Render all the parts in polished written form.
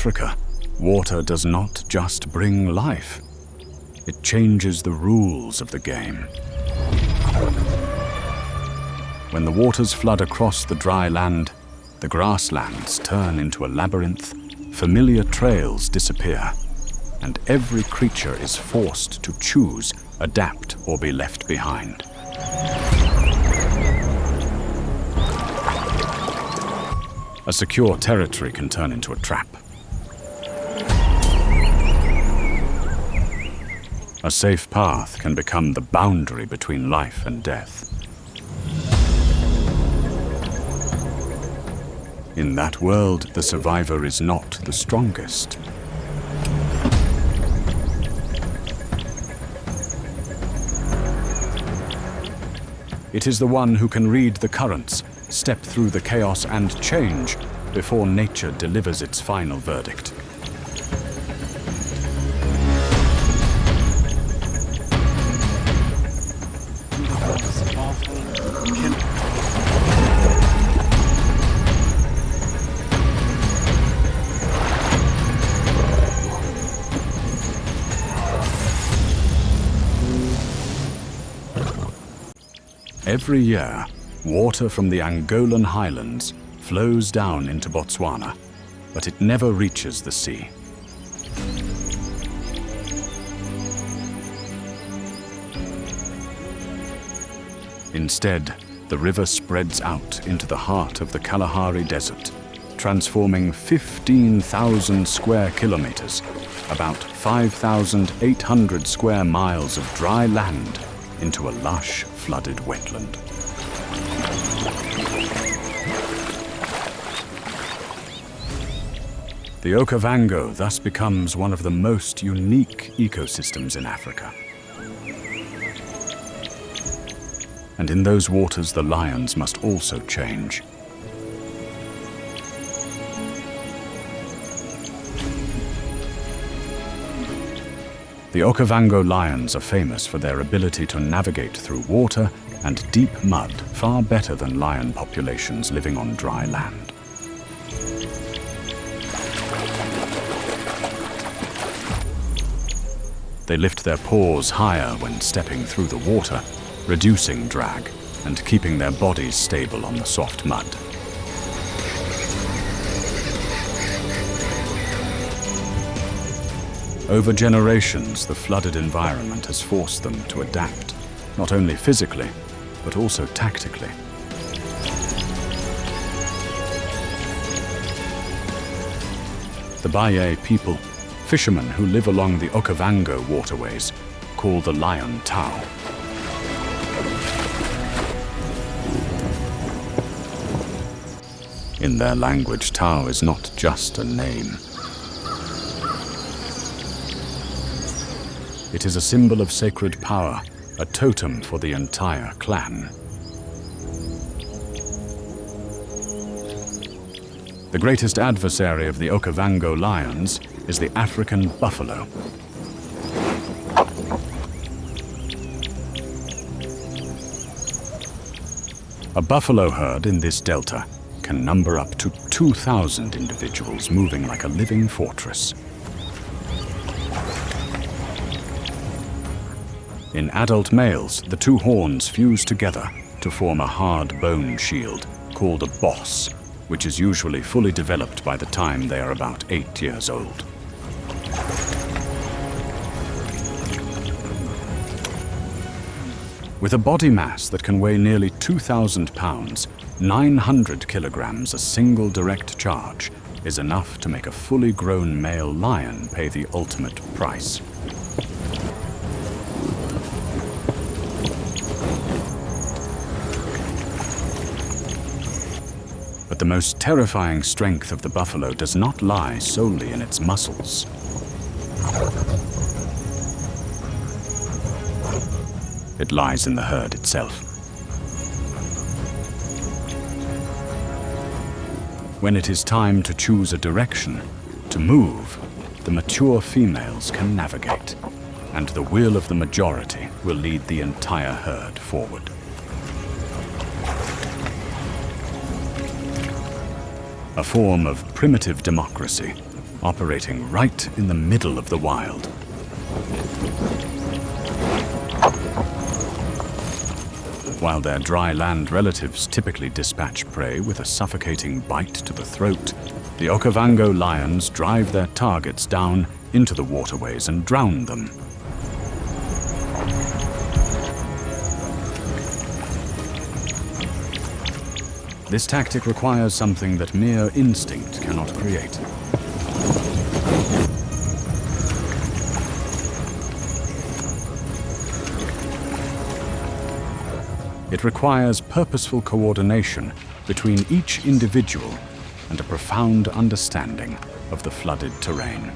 Africa, water does not just bring life. It changes the rules of the game. When the waters flood across the dry land, the grasslands turn into a labyrinth, familiar trails disappear, and every creature is forced to choose, adapt, or be left behind. A secure territory can turn into a trap. A safe path can become the boundary between life and death. In that world, the survivor is not the strongest. It is the one who can read the currents, step through the chaos, and change before nature delivers its final verdict. Every year, water from the Angolan highlands flows down into Botswana, but it never reaches the sea. Instead, the river spreads out into the heart of the Kalahari Desert, transforming 15,000 square kilometers, about 5,800 square miles of dry land, into a lush, flooded wetland. The Okavango thus becomes one of the most unique ecosystems in Africa. And in those waters, the lions must also change. The Okavango lions are famous for their ability to navigate through water and deep mud far better than lion populations living on dry land. They lift their paws higher when stepping through the water, reducing drag and keeping their bodies stable on the soft mud. Over generations, the flooded environment has forced them to adapt, not only physically, but also tactically. The Baye people, fishermen who live along the Okavango waterways, call the lion Tau. In their language, Tau is not just a name. It is a symbol of sacred power, a totem for the entire clan. The greatest adversary of the Okavango lions is the African buffalo. A buffalo herd in this delta can number up to 2,000 individuals moving like a living fortress. In adult males, the two horns fuse together to form a hard bone shield called a boss, which is usually fully developed by the time they are about 8 years old. With a body mass that can weigh nearly 2,000 pounds, 900 kilograms, a single direct charge is enough to make a fully grown male lion pay the ultimate price. But the most terrifying strength of the buffalo does not lie solely in its muscles. It lies in the herd itself. When it is time to choose a direction, to move, the mature females can navigate, and the will of the majority will lead the entire herd forward. A form of primitive democracy, operating right in the middle of the wild. While their dry land relatives typically dispatch prey with a suffocating bite to the throat, the Okavango lions drive their targets down into the waterways and drown them. This tactic requires something that mere instinct cannot create. It requires purposeful coordination between each individual and a profound understanding of the flooded terrain.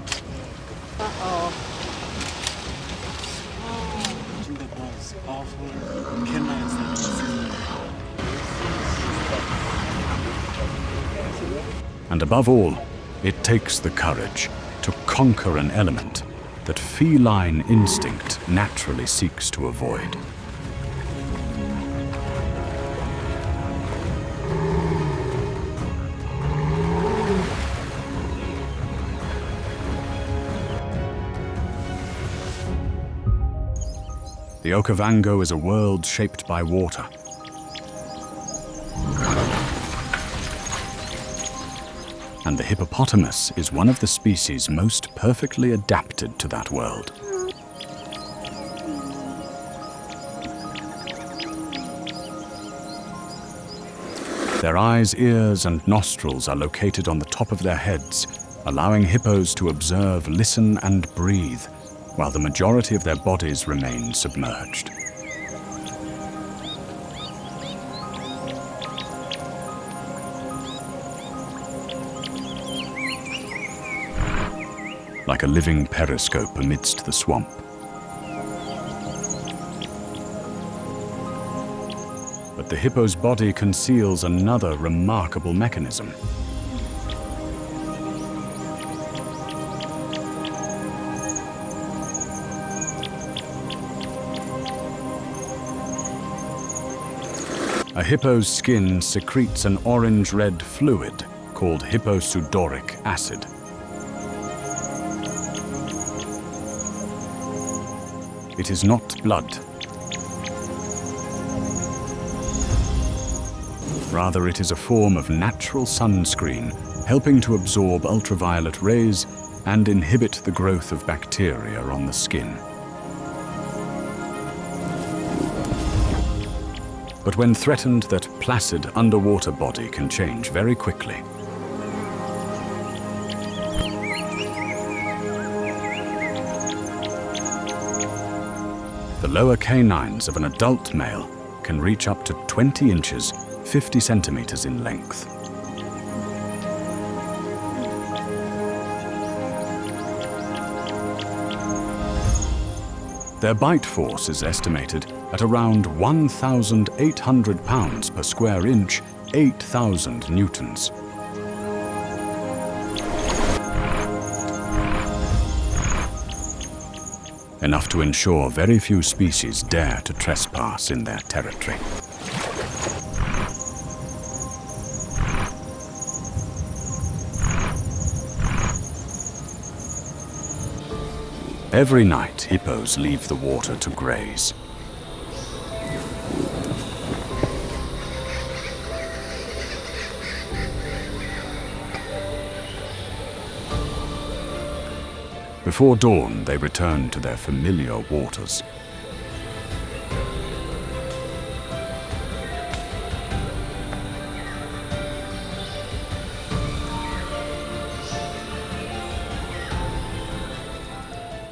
And above all, it takes the courage to conquer an element that feline instinct naturally seeks to avoid. The Okavango is a world shaped by water. And the hippopotamus is one of the species most perfectly adapted to that world. Their eyes, ears, and nostrils are located on the top of their heads, allowing hippos to observe, listen, and breathe, while the majority of their bodies remain submerged. Like a living periscope amidst the swamp. But the hippo's body conceals another remarkable mechanism. A hippo's skin secretes an orange-red fluid called hipposudoric acid. It is not blood. Rather, it is a form of natural sunscreen, helping to absorb ultraviolet rays and inhibit the growth of bacteria on the skin. But when threatened, that placid underwater body can change very quickly. The lower canines of an adult male can reach up to 20 inches, 50 centimeters in length. Their bite force is estimated at around 1,800 pounds per square inch, 8,000 newtons. Enough to ensure very few species dare to trespass in their territory. Every night, hippos leave the water to graze. Before dawn, they return to their familiar waters.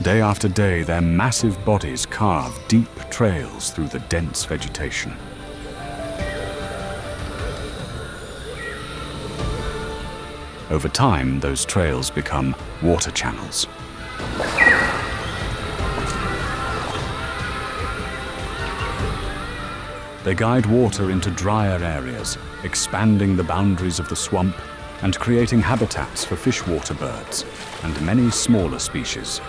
Day after day, their massive bodies carve deep trails through the dense vegetation. Over time, those trails become water channels. They guide water into drier areas, expanding the boundaries of the swamp and creating habitats for freshwater birds and many smaller species.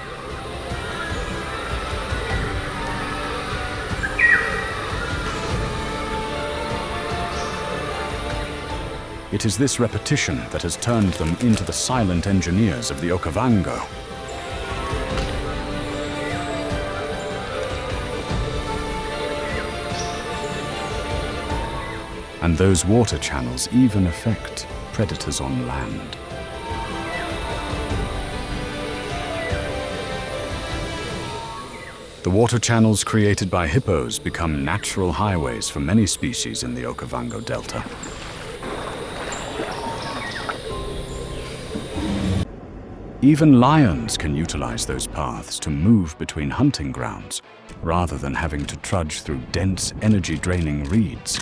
It is this repetition that has turned them into the silent engineers of the Okavango. And those water channels even affect predators on land. The water channels created by hippos become natural highways for many species in the Okavango Delta. Even lions can utilize those paths to move between hunting grounds, rather than having to trudge through dense, energy-draining reeds.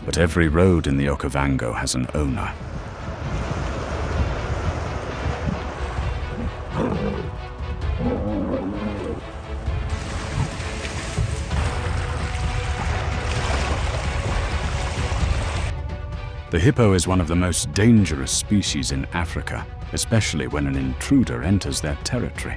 But every road in the Okavango has an owner. The hippo is one of the most dangerous species in Africa, especially when an intruder enters their territory.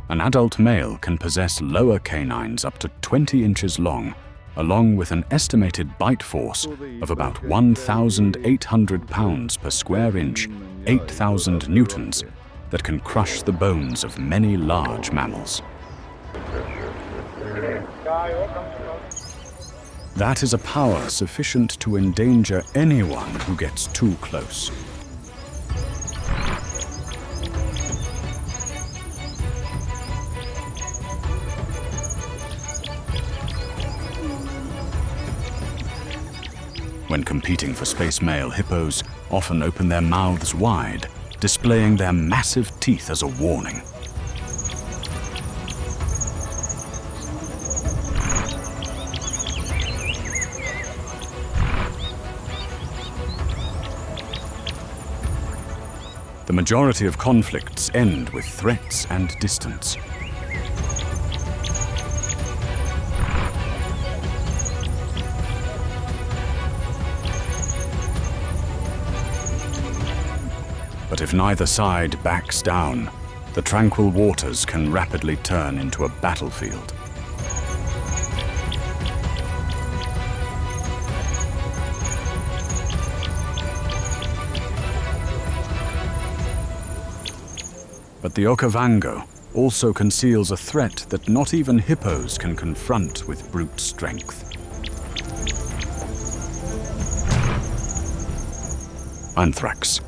An adult male can possess lower canines up to 20 inches long, along with an estimated bite force of about 1,800 pounds per square inch, 8,000 newtons, that can crush the bones of many large mammals. That is a power sufficient to endanger anyone who gets too close. When competing for space, male hippos often open their mouths wide, displaying their massive teeth as a warning. The majority of conflicts end with threats and distance. But if neither side backs down, the tranquil waters can rapidly turn into a battlefield. But the Okavango also conceals a threat that not even hippos can confront with brute strength. Anthrax.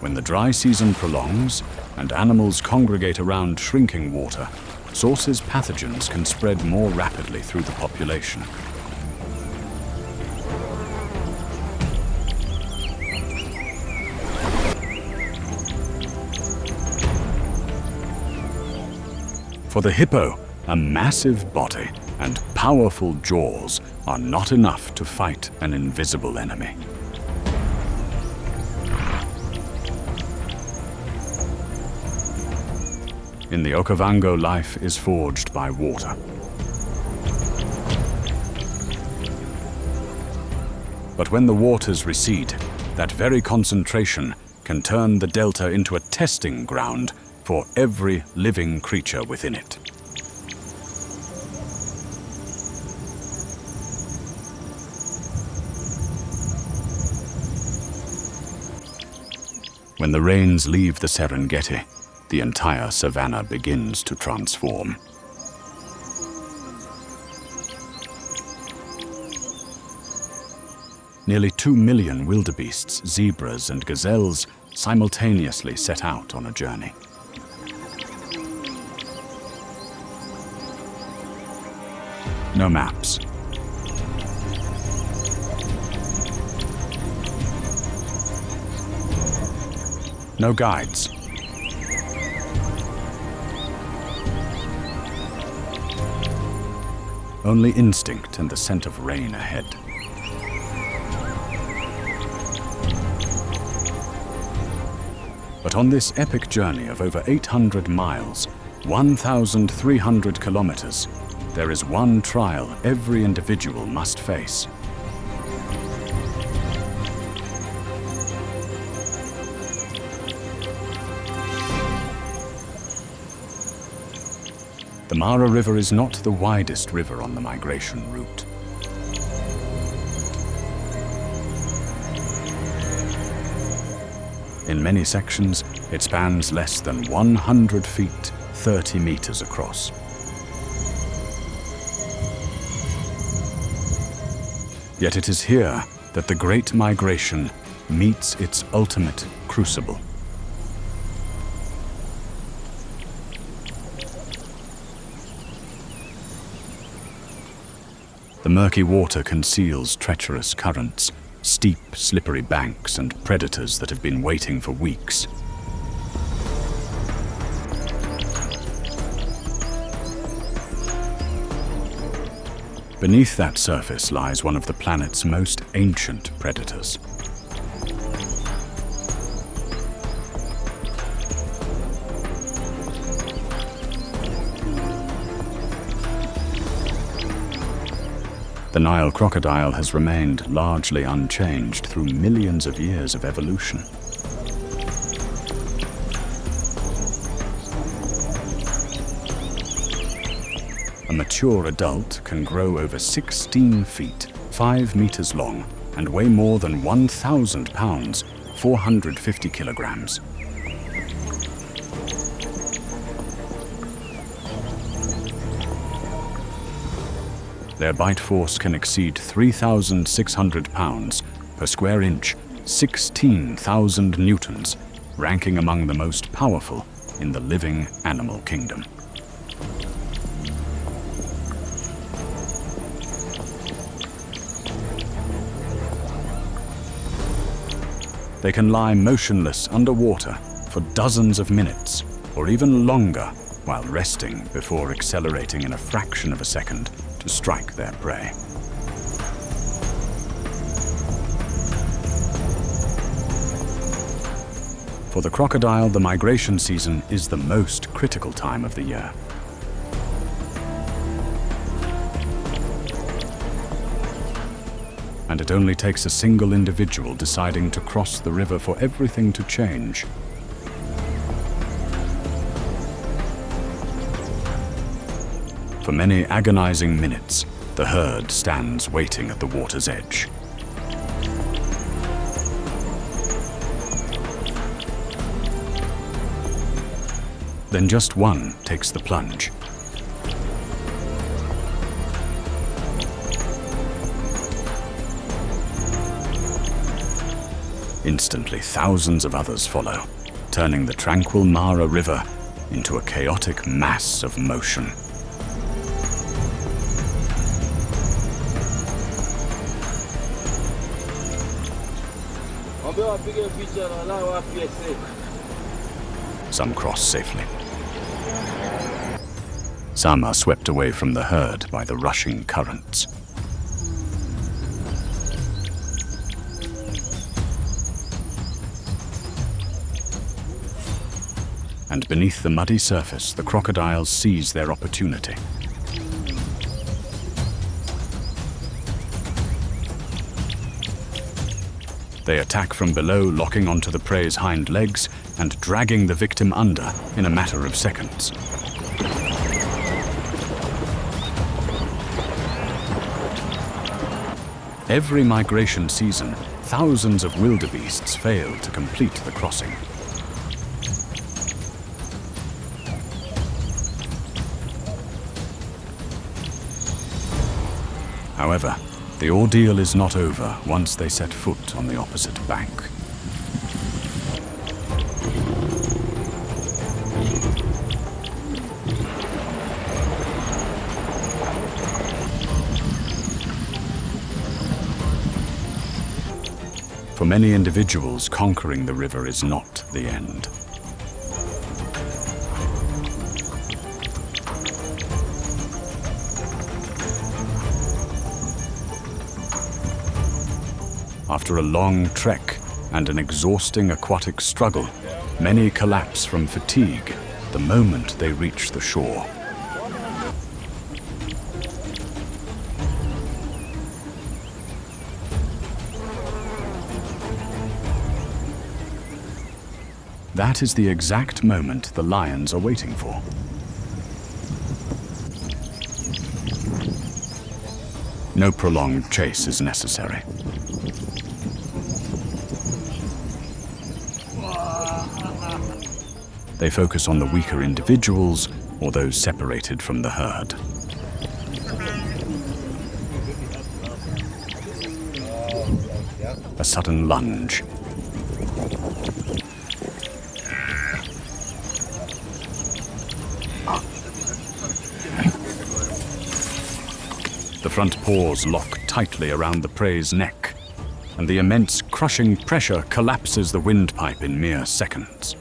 When the dry season prolongs and animals congregate around shrinking water, sources pathogens can spread more rapidly through the population. For the hippo, a massive body and powerful jaws are not enough to fight an invisible enemy. In the Okavango, life is forged by water. But when the waters recede, that very concentration can turn the delta into a testing ground for every living creature within it. When the rains leave the Serengeti, the entire savanna begins to transform. Nearly 2 million wildebeests, zebras, and gazelles simultaneously set out on a journey. No maps. No guides. Only instinct and the scent of rain ahead. But on this epic journey of over 800 miles, 1,300 kilometers, there is one trial every individual must face. The Mara River is not the widest river on the migration route. In many sections, it spans less than 100 feet, 30 meters across. Yet it is here that the Great Migration meets its ultimate crucible. The murky water conceals treacherous currents, steep, slippery banks, and predators that have been waiting for weeks. Beneath that surface lies one of the planet's most ancient predators. The Nile crocodile has remained largely unchanged through millions of years of evolution. A mature adult can grow over 16 feet, 5 meters long, and weigh more than 1,000 pounds, 450 kilograms. Their bite force can exceed 3,600 pounds per square inch, 16,000 newtons, ranking among the most powerful in the living animal kingdom. They can lie motionless underwater for dozens of minutes, or even longer, while resting before accelerating in a fraction of a second to strike their prey. For the crocodile, the migration season is the most critical time of the year. And it only takes a single individual deciding to cross the river for everything to change. For many agonizing minutes, the herd stands waiting at the water's edge. Then just one takes the plunge. Instantly, thousands of others follow, turning the tranquil Mara River into a chaotic mass of motion. Some cross safely. Some are swept away from the herd by the rushing currents. And beneath the muddy surface, the crocodiles seize their opportunity. They attack from below, locking onto the prey's hind legs and dragging the victim under in a matter of seconds. Every migration season, thousands of wildebeests fail to complete the crossing. However, the ordeal is not over once they set foot on the opposite bank. For many individuals, conquering the river is not the end. After a long trek and an exhausting aquatic struggle, many collapse from fatigue the moment they reach the shore. That is the exact moment the lions are waiting for. No prolonged chase is necessary. They focus on the weaker individuals or those separated from the herd. A sudden lunge. The front paws lock tightly around the prey's neck, and the immense crushing pressure collapses the windpipe in mere seconds.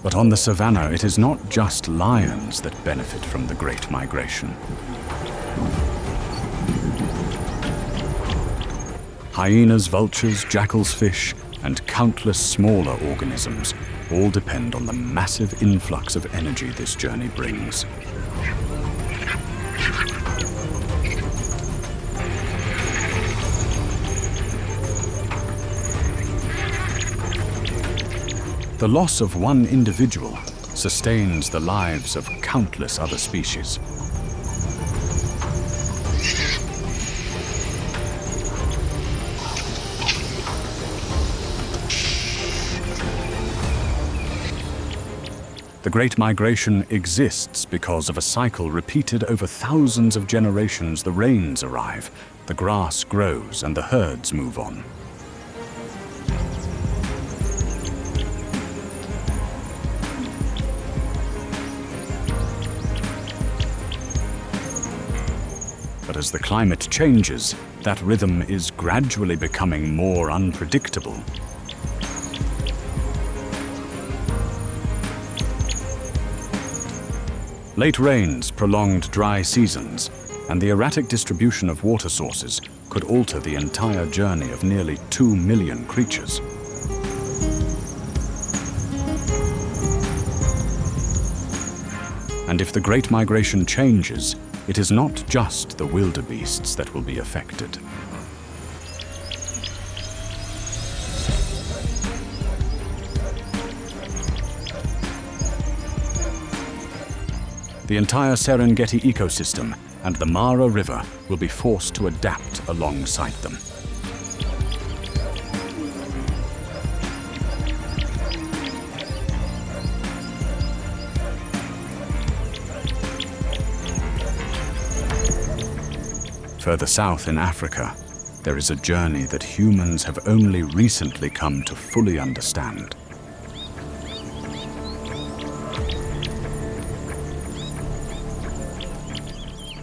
But on the savannah, it is not just lions that benefit from the Great Migration. Hyenas, vultures, jackals, fish, and countless smaller organisms all depend on the massive influx of energy this journey brings. The loss of one individual sustains the lives of countless other species. The Great Migration exists because of a cycle repeated over thousands of generations. The rains arrive, the grass grows, and the herds move on. But as the climate changes, that rhythm is gradually becoming more unpredictable. Late rains, prolonged dry seasons, and the erratic distribution of water sources could alter the entire journey of nearly 2 million creatures. And if the Great Migration changes, it is not just the wildebeests that will be affected. The entire Serengeti ecosystem and the Mara River will be forced to adapt alongside them. Further south in Africa, there is a journey that humans have only recently come to fully understand.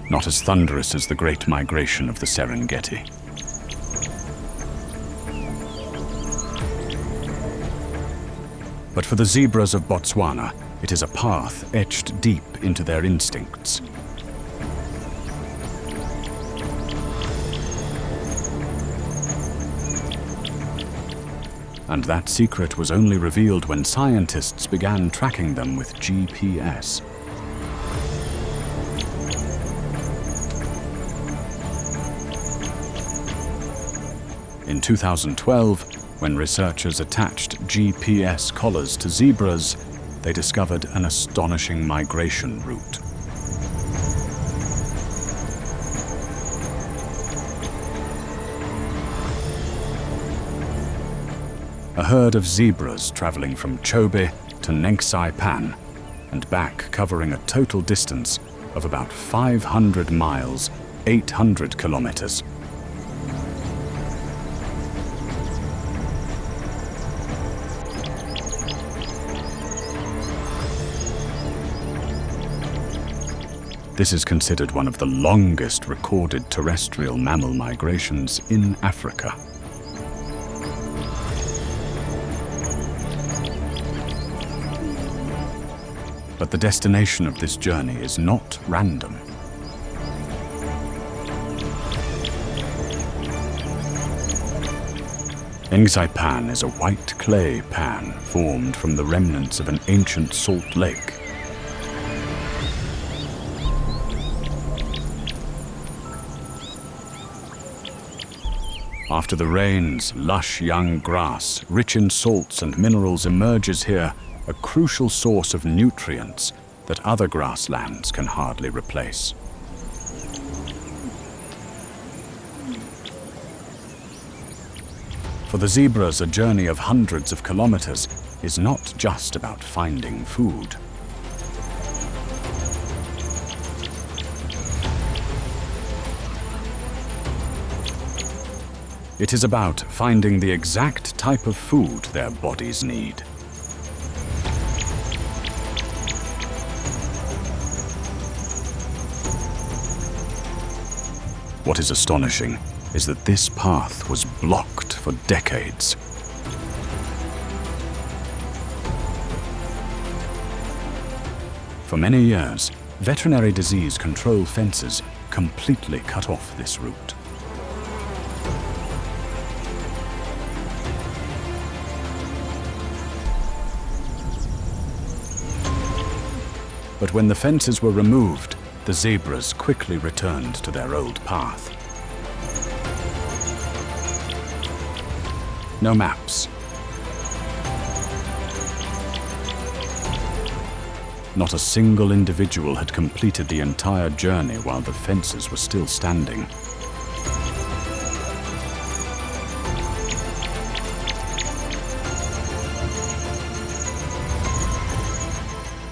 Not as thunderous as the Great Migration of the Serengeti. But for the zebras of Botswana, it is a path etched deep into their instincts. And that secret was only revealed when scientists began tracking them with GPS. In 2012, when researchers attached GPS collars to zebras, they discovered an astonishing migration route. A herd of zebras traveling from Chobe to Nenksai Pan and back, covering a total distance of about 500 miles, 800 kilometers. This is considered one of the longest recorded terrestrial mammal migrations in Africa. But the destination of this journey is not random. Pan is a white clay pan formed from the remnants of an ancient salt lake. After the rains, lush young grass, rich in salts and minerals, emerges here, a crucial source of nutrients that other grasslands can hardly replace. For the zebras, a journey of hundreds of kilometers is not just about finding food. It is about finding the exact type of food their bodies need. What is astonishing is that this path was blocked for decades. For many years, veterinary disease control fences completely cut off this route. But when the fences were removed, the zebras quickly returned to their old path. No maps. Not a single individual had completed the entire journey while the fences were still standing.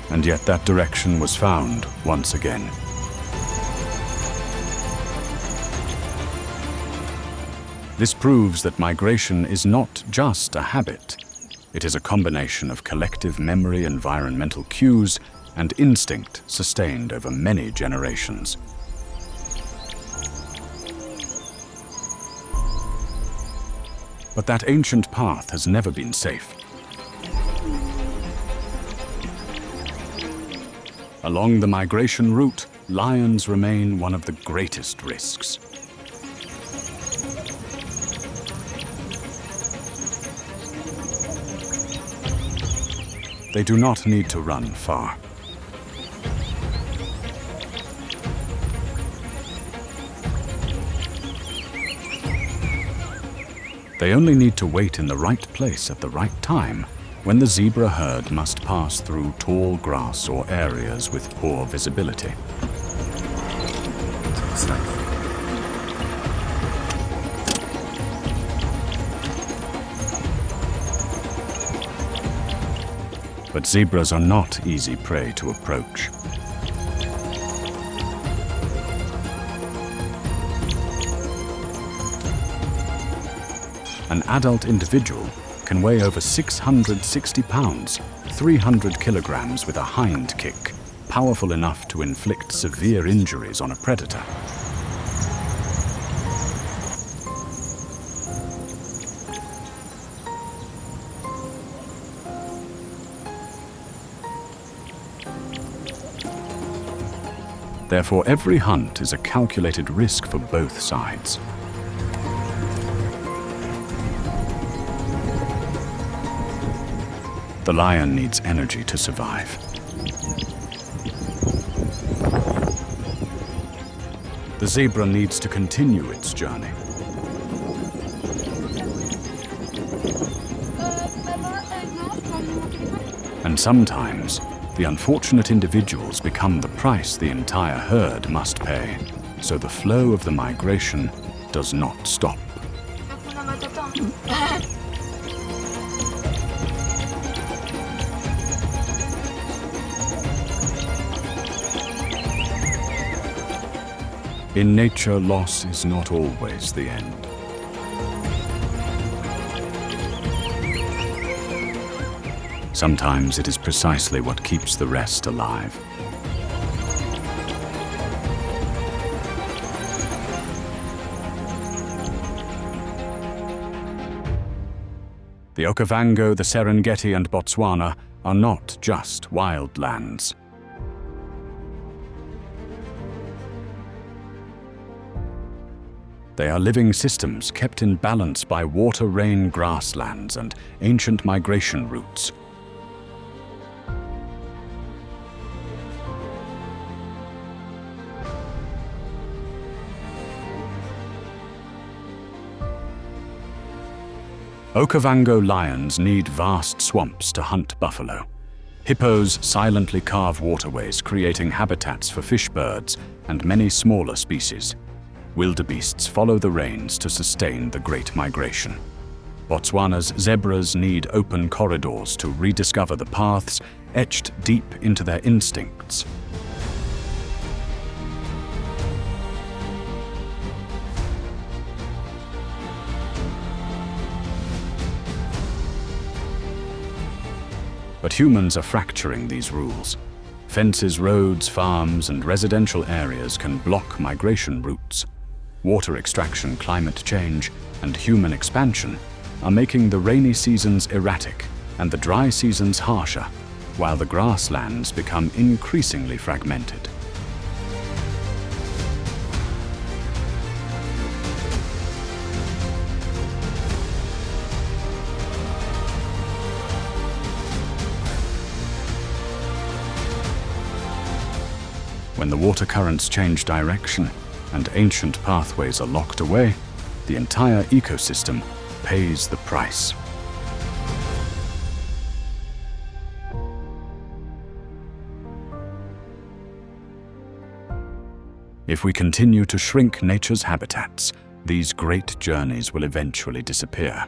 And yet that direction was found once again. This proves that migration is not just a habit. It is a combination of collective memory, environmental cues, and instinct sustained over many generations. But that ancient path has never been safe. Along the migration route, lions remain one of the greatest risks. They do not need to run far. They only need to wait in the right place at the right time, when the zebra herd must pass through tall grass or areas with poor visibility. But zebras are not easy prey to approach. An adult individual can weigh over 660 pounds, 300 kilograms with a hind kick, powerful enough to inflict severe injuries on a predator. Therefore, every hunt is a calculated risk for both sides. The lion needs energy to survive. The zebra needs to continue its journey. And sometimes, the unfortunate individuals become the price the entire herd must pay, so the flow of the migration does not stop. In nature, loss is not always the end. Sometimes it is precisely what keeps the rest alive. The Okavango, the Serengeti, and Botswana are not just wild lands. They are living systems kept in balance by water-rain grasslands and ancient migration routes. Okavango lions need vast swamps to hunt buffalo. Hippos silently carve waterways, creating habitats for fish birds and many smaller species. Wildebeests follow the rains to sustain the Great Migration. Botswana's zebras need open corridors to rediscover the paths etched deep into their instincts. But humans are fracturing these rules. Fences, roads, farms, and residential areas can block migration routes. Water extraction, climate change, and human expansion are making the rainy seasons erratic and the dry seasons harsher, while the grasslands become increasingly fragmented. When the water currents change direction and ancient pathways are locked away, the entire ecosystem pays the price. If we continue to shrink nature's habitats, these great journeys will eventually disappear.